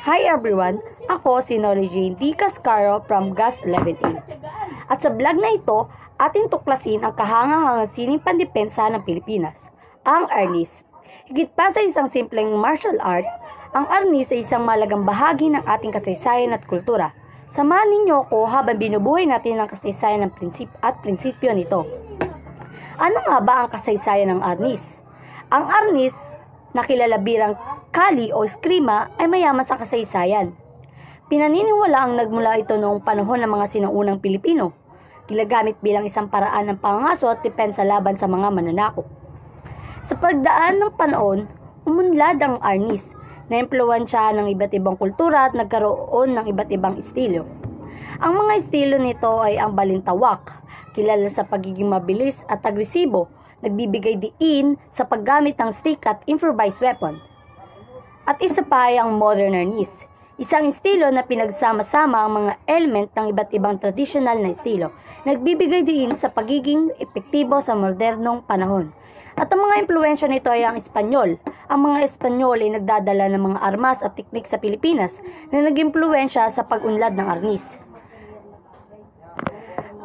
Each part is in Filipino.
Hi everyone! Ako si Noli Jane D. Cascaro from GAS 11A. At sa vlog na ito, ating tuklasin ang kahangahangang sining pandepensa ng Pilipinas, ang arnis. Higit pa sa isang simpleng martial art, ang arnis ay isang malagang bahagi ng ating kasaysayan at kultura. Samahan ninyo ko habang binubuhay natin ang kasaysayan ng prinsipyo nito. Ano nga ba ang kasaysayan ng arnis? Ang arnis, na kilala bilang kali o eskrima, ay mayaman sa kasaysayan. Pinaniniwala ang nagmula ito noong panahon ng mga sinaunang Pilipino. Ginagamit bilang isang paraan ng pangaso at depensa laban sa mga mananakop. Sa pagdaan ng panahon, umunlad ang arnis na impluwensya ng iba't ibang kultura at nagkaroon ng iba't ibang estilo. Ang mga estilo nito ay ang balintawak, kilala sa pagiging mabilis at agresibo, nagbibigay diin sa paggamit ng stick at improvised weapon. At isa pa ay ang modern arnis, isang estilo na pinagsama-sama ang mga element ng iba't ibang traditional na estilo, nagbibigay diin sa pagiging epektibo sa modernong panahon. At ang mga impluwensya nito ay ang Espanyol. Ang mga Espanyol ay nagdadala ng mga armas at teknik sa Pilipinas na nag-impluwensya sa pag-unlad ng arnis.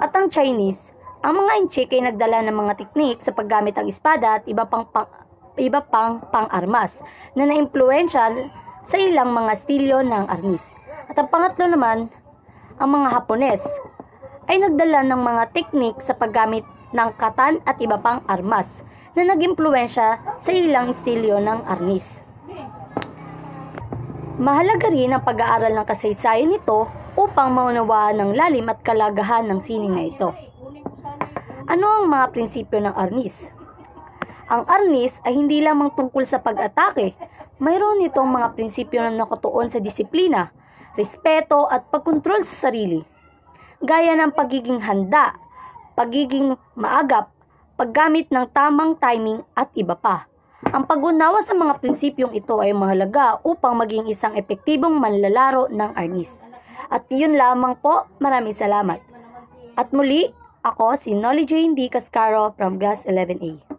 At ang Chinese, ang mga Inchik ay nagdala ng mga teknik sa paggamit ng espada at iba pang pang-armas na naimpluwensya sa ilang mga estilo ng arnis. At ang pangatlo naman, ang mga Hapones ay nagdala ng mga teknik sa paggamit ng katan at iba pang armas na nag-impluwensya sa ilang estilo ng arnis. Mahalaga rin ang pag-aaral ng kasaysayan nito upang maunawaan ng lalim at kalagahan ng sining na ito. Ano ang mga prinsipyo ng arnis? Ang arnis ay hindi lamang tungkol sa pag-atake. Mayroon itong mga prinsipyo na nakatuon sa disiplina, respeto at pagkontrol sa sarili. Gaya ng pagiging handa, pagiging maagap, paggamit ng tamang timing at iba pa. Ang pag-unawa sa mga prinsipyong ito ay mahalaga upang maging isang epektibong manlalaro ng arnis. At yun lamang po, maraming salamat. At muli, ako si Noli Jane D. Cascaro from GAS 11A.